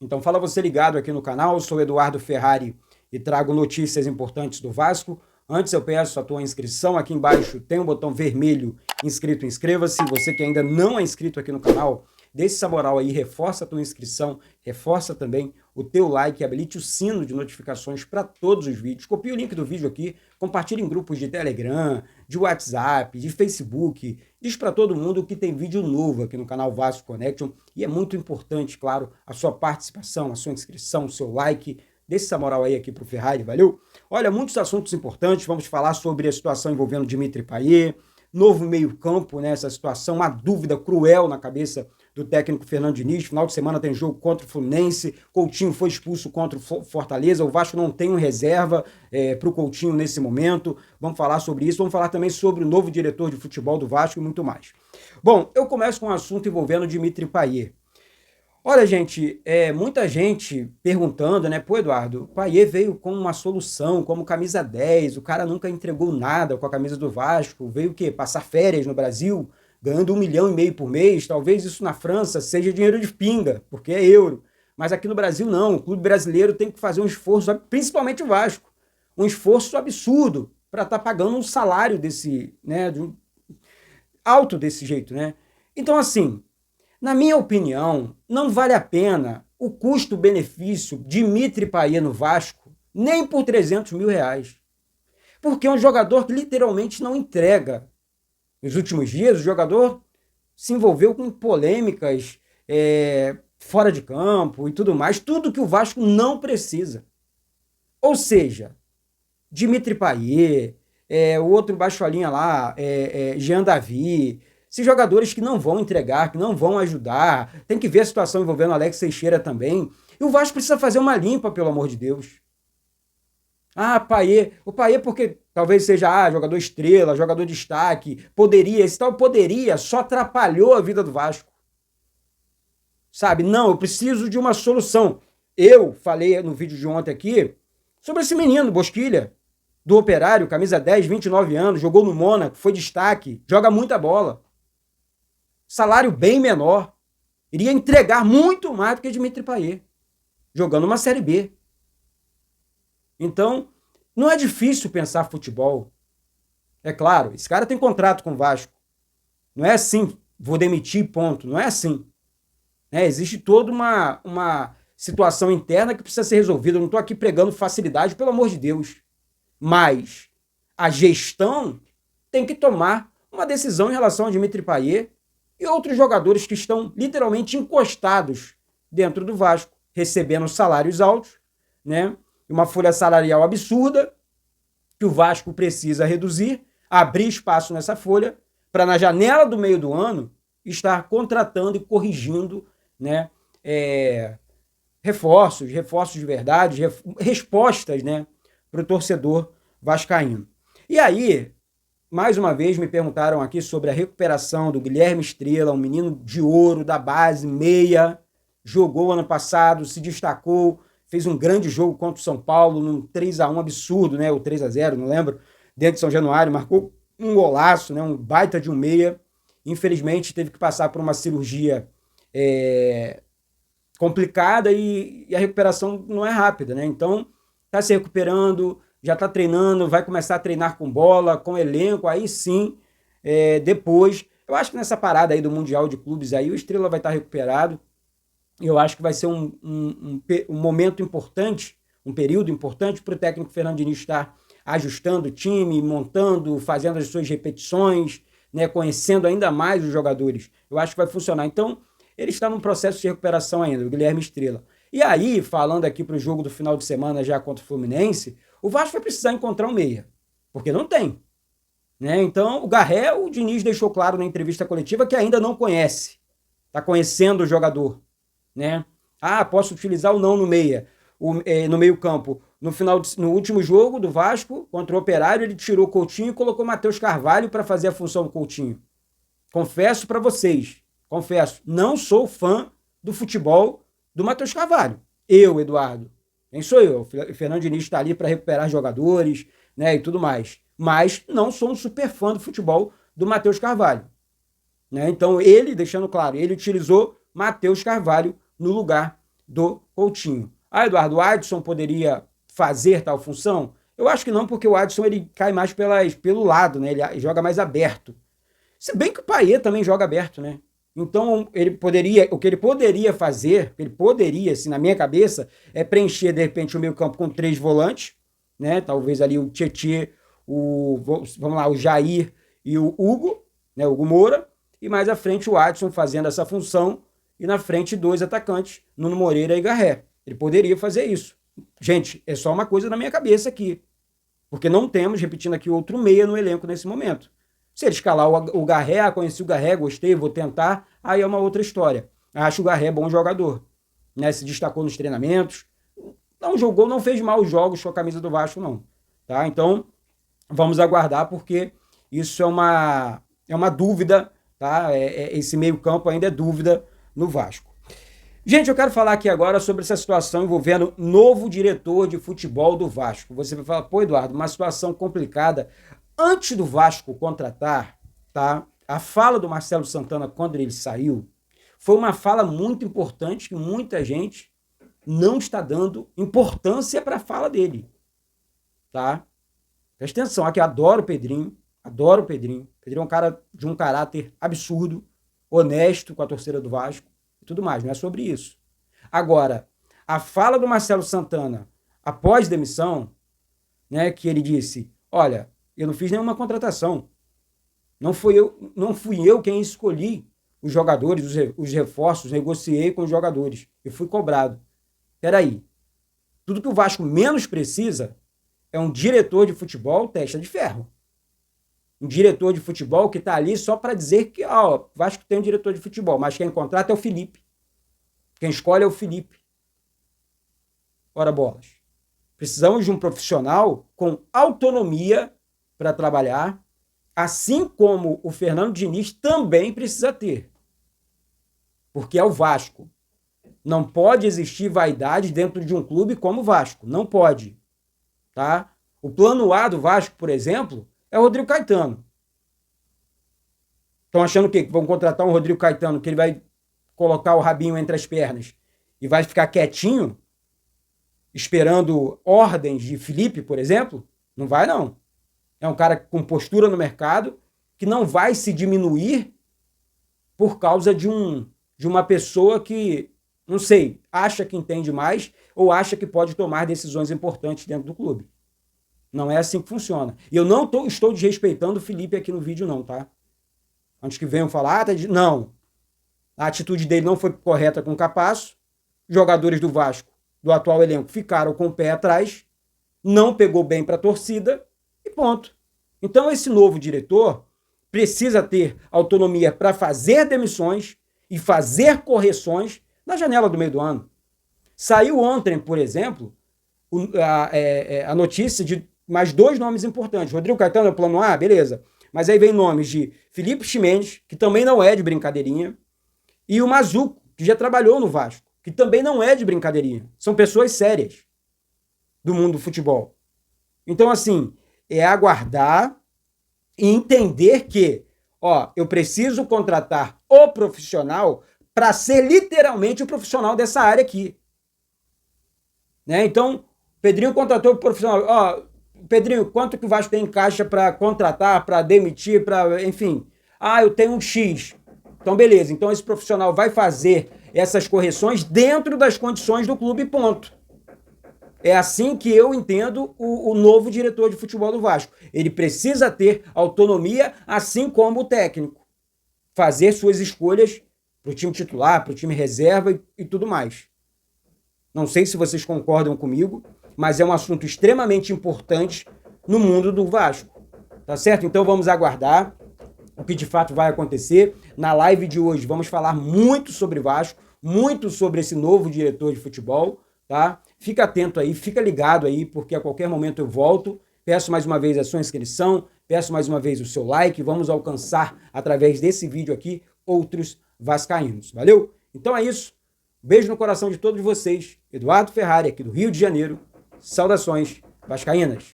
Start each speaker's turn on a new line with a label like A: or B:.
A: Então fala você ligado aqui no canal, eu sou Eduardo Ferrari e trago notícias importantes do Vasco. Antes eu peço a tua inscrição, aqui embaixo tem um botão vermelho inscrito, inscreva-se. Você que ainda não é inscrito aqui no canal, deixe essa moral aí, reforça a tua inscrição, reforça também o teu like, habilite o sino de notificações para todos os vídeos. Copie o link do vídeo aqui, compartilhe em grupos de Telegram, de WhatsApp, de Facebook. Diz para todo mundo que tem vídeo novo aqui no canal Vasco Connection e é muito importante, claro, a sua participação, a sua inscrição, o seu like. Deixe essa moral aí aqui pro Ferrari, valeu? Olha, muitos assuntos importantes, vamos falar sobre a situação envolvendo Dimitri Payet, novo meio-campo, né? Essa situação, uma dúvida cruel na cabeça do técnico Fernando Diniz. Final de semana tem jogo contra o Fluminense, Coutinho foi expulso contra o Fortaleza, o Vasco não tem um reserva para o Coutinho nesse momento. Vamos falar sobre isso, vamos falar também sobre o novo diretor de futebol do Vasco e muito mais. Bom, eu começo com um assunto envolvendo Dimitri Payet. Olha, gente, muita gente perguntando, né? Pô, Eduardo, o Payet veio com uma solução, como camisa 10, o cara nunca entregou nada com a camisa do Vasco, veio o quê? Passar férias no Brasil, ganhando 1,5 milhão por mês, talvez isso na França seja dinheiro de pinga, porque é euro. Mas aqui no Brasil não, o clube brasileiro tem que fazer um esforço, principalmente o Vasco, um esforço absurdo para estar pagando um salário desse, né, alto desse jeito, né? Então, assim, na minha opinião, não vale a pena o custo-benefício Dimitri Payet no Vasco nem por 300 mil reais. Porque é um jogador que literalmente não entrega. Nos últimos dias, o jogador se envolveu com polêmicas fora de campo e tudo mais, tudo que o Vasco não precisa. Ou seja, Dimitri Payet, o outro baixo a linha lá, Jean Davi, esses jogadores que não vão entregar, que não vão ajudar, tem que ver a situação envolvendo o Alex Teixeira também. E o Vasco precisa fazer uma limpa, pelo amor de Deus. Ah, Payet, o Payet porque talvez seja jogador estrela, jogador de destaque, poderia, esse tal poderia só atrapalhou a vida do Vasco. Sabe, não, eu preciso de uma solução. Eu falei no vídeo de ontem aqui sobre esse menino, Bosquilha, do Operário, camisa 10, 29 anos, jogou no Mônaco, foi destaque, joga muita bola. Salário bem menor, iria entregar muito mais do que Dimitri Payet, jogando uma Série B. Então, não é difícil pensar futebol. É claro, esse cara tem contrato com o Vasco. Não é assim, vou demitir, ponto. Não é assim. Existe toda uma situação interna que precisa ser resolvida. Eu não estou aqui pregando facilidade, pelo amor de Deus. Mas a gestão tem que tomar uma decisão em relação a Dimitri Payet e outros jogadores que estão literalmente encostados dentro do Vasco, recebendo salários altos, né? Uma folha salarial absurda, que o Vasco precisa reduzir, abrir espaço nessa folha, para na janela do meio do ano estar contratando e corrigindo, né, reforços de verdade, respostas, né, para o torcedor vascaíno. E aí, mais uma vez me perguntaram aqui sobre a recuperação do Guilherme Estrela, um menino de ouro da base, meia, jogou ano passado, se destacou, fez um grande jogo contra o São Paulo, num 3-1 absurdo, né? O 3-0, não lembro, dentro de São Januário, marcou um golaço, né? Um baita de um meia. Infelizmente, teve que passar por uma cirurgia complicada e a recuperação não é rápida, né? Então, tá se recuperando, já está treinando, vai começar a treinar com bola, com elenco, aí sim, depois, eu acho que nessa parada aí do Mundial de Clubes aí, o Estrela vai estar recuperado, eu acho que vai ser um momento importante, um período importante para o técnico Fernando Diniz estar ajustando o time, montando, fazendo as suas repetições, né, conhecendo ainda mais os jogadores, eu acho que vai funcionar. Então, ele está num processo de recuperação ainda, o Guilherme Estrela. E aí, falando aqui para o jogo do final de semana já contra o Fluminense, o Vasco vai precisar encontrar um meia, porque não tem. Né? Então, o Garré, o Diniz deixou claro na entrevista coletiva que ainda não conhece. Está conhecendo o jogador. Né? Posso utilizar ou não no meia, no meio campo. No último jogo do Vasco, contra o Operário, ele tirou o Coutinho e colocou o Matheus Carvalho para fazer a função do Coutinho. Confesso para vocês, não sou fã do futebol do Matheus Carvalho. Eu, Eduardo. Quem sou eu? O Fernando Diniz está ali para recuperar jogadores, né, e tudo mais. Mas não sou um super fã do futebol do Matheus Carvalho. Né? Então, ele, deixando claro, ele utilizou Matheus Carvalho no lugar do Coutinho. Ah, Eduardo, o Adson poderia fazer tal função? Eu acho que não, porque o Adson ele cai mais pelo lado, né? Ele joga mais aberto. Se bem que o Payet também joga aberto, né? Então, o que ele poderia fazer, assim, na minha cabeça, é preencher, de repente, o meio campo com 3 volantes, né? Talvez ali o Tietê, vamos lá, o Jair e o Hugo, né? O Hugo Moura, e mais à frente o Adson fazendo essa função, e na frente 2 atacantes, Nuno Moreira e Garré. Ele poderia fazer isso. Gente, é só uma coisa na minha cabeça aqui, porque não temos, repetindo aqui, outro meia no elenco nesse momento. Se ele escalar o Garré, conheci o Garré, gostei, vou tentar, aí é uma outra história. Acho o Garré bom jogador, né? Se destacou nos treinamentos, não jogou, não fez maus jogos com a camisa do Vasco, não. Tá? Então, vamos aguardar, porque isso é uma dúvida, tá? Esse meio campo ainda é dúvida no Vasco. Gente, eu quero falar aqui agora sobre essa situação envolvendo novo diretor de futebol do Vasco. Você vai falar, pô, Eduardo, uma situação complicada. Antes do Vasco contratar, tá? A fala do Marcelo Santana quando ele saiu foi uma fala muito importante que muita gente não está dando importância para a fala dele, tá? Presta atenção, aqui adoro o Pedrinho, adoro o Pedrinho. O Pedrinho é um cara de um caráter absurdo, honesto com a torcida do Vasco e tudo mais, não é sobre isso. Agora, a fala do Marcelo Santana após demissão, né, que ele disse, olha, eu não fiz nenhuma contratação, não fui eu quem escolhi os jogadores, os reforços, negociei com os jogadores, eu fui cobrado. Peraí, tudo que o Vasco menos precisa é um diretor de futebol testa de ferro. Um diretor de futebol que está ali só para dizer que o Vasco tem um diretor de futebol, mas quem contrata é o Felipe. Quem escolhe é o Felipe. Ora bolas. Precisamos de um profissional com autonomia para trabalhar, assim como o Fernando Diniz também precisa ter. Porque é o Vasco. Não pode existir vaidade dentro de um clube como o Vasco. Não pode. Tá? O plano A do Vasco, por exemplo, é o Rodrigo Caetano. Estão achando o quê? Que vão contratar um Rodrigo Caetano, que ele vai colocar o rabinho entre as pernas e vai ficar quietinho, esperando ordens de Felipe, por exemplo? Não vai, não. É um cara com postura no mercado que não vai se diminuir por causa de uma pessoa que, não sei, acha que entende mais ou acha que pode tomar decisões importantes dentro do clube. Não é assim que funciona. E eu não estou desrespeitando o Felipe aqui no vídeo, não, tá? Antes que venham falar, não. A atitude dele não foi correta com o Capasso. Jogadores do Vasco, do atual elenco, ficaram com o pé atrás. Não pegou bem para a torcida e ponto. Então esse novo diretor precisa ter autonomia para fazer demissões e fazer correções na janela do meio do ano. Saiu ontem, por exemplo, a notícia de mais 2 nomes importantes. Rodrigo Caetano é o plano A, beleza. Mas aí vem nomes de Felipe Ximenes, que também não é de brincadeirinha, e o Mazuco, que já trabalhou no Vasco, que também não é de brincadeirinha. São pessoas sérias do mundo do futebol. Então, assim, é aguardar e entender que, eu preciso contratar o profissional para ser literalmente o profissional dessa área aqui. Né? Então, Pedrinho contratou o profissional. Pedrinho, quanto que o Vasco tem em caixa para contratar, para demitir, enfim. Eu tenho um X. Então, beleza. Então, esse profissional vai fazer essas correções dentro das condições do clube, ponto. É assim que eu entendo o novo diretor de futebol do Vasco. Ele precisa ter autonomia, assim como o técnico. Fazer suas escolhas para o time titular, para o time reserva e tudo mais. Não sei se vocês concordam comigo, mas é um assunto extremamente importante no mundo do Vasco. Tá certo? Então vamos aguardar o que de fato vai acontecer. Na live de hoje vamos falar muito sobre Vasco, muito sobre esse novo diretor de futebol, tá? Fica atento aí, fica ligado aí, porque a qualquer momento eu volto. Peço mais uma vez a sua inscrição, peço mais uma vez o seu like. Vamos alcançar, através desse vídeo aqui, outros vascaínos. Valeu? Então é isso. Beijo no coração de todos vocês. Eduardo Ferrari, aqui do Rio de Janeiro. Saudações vascaínas.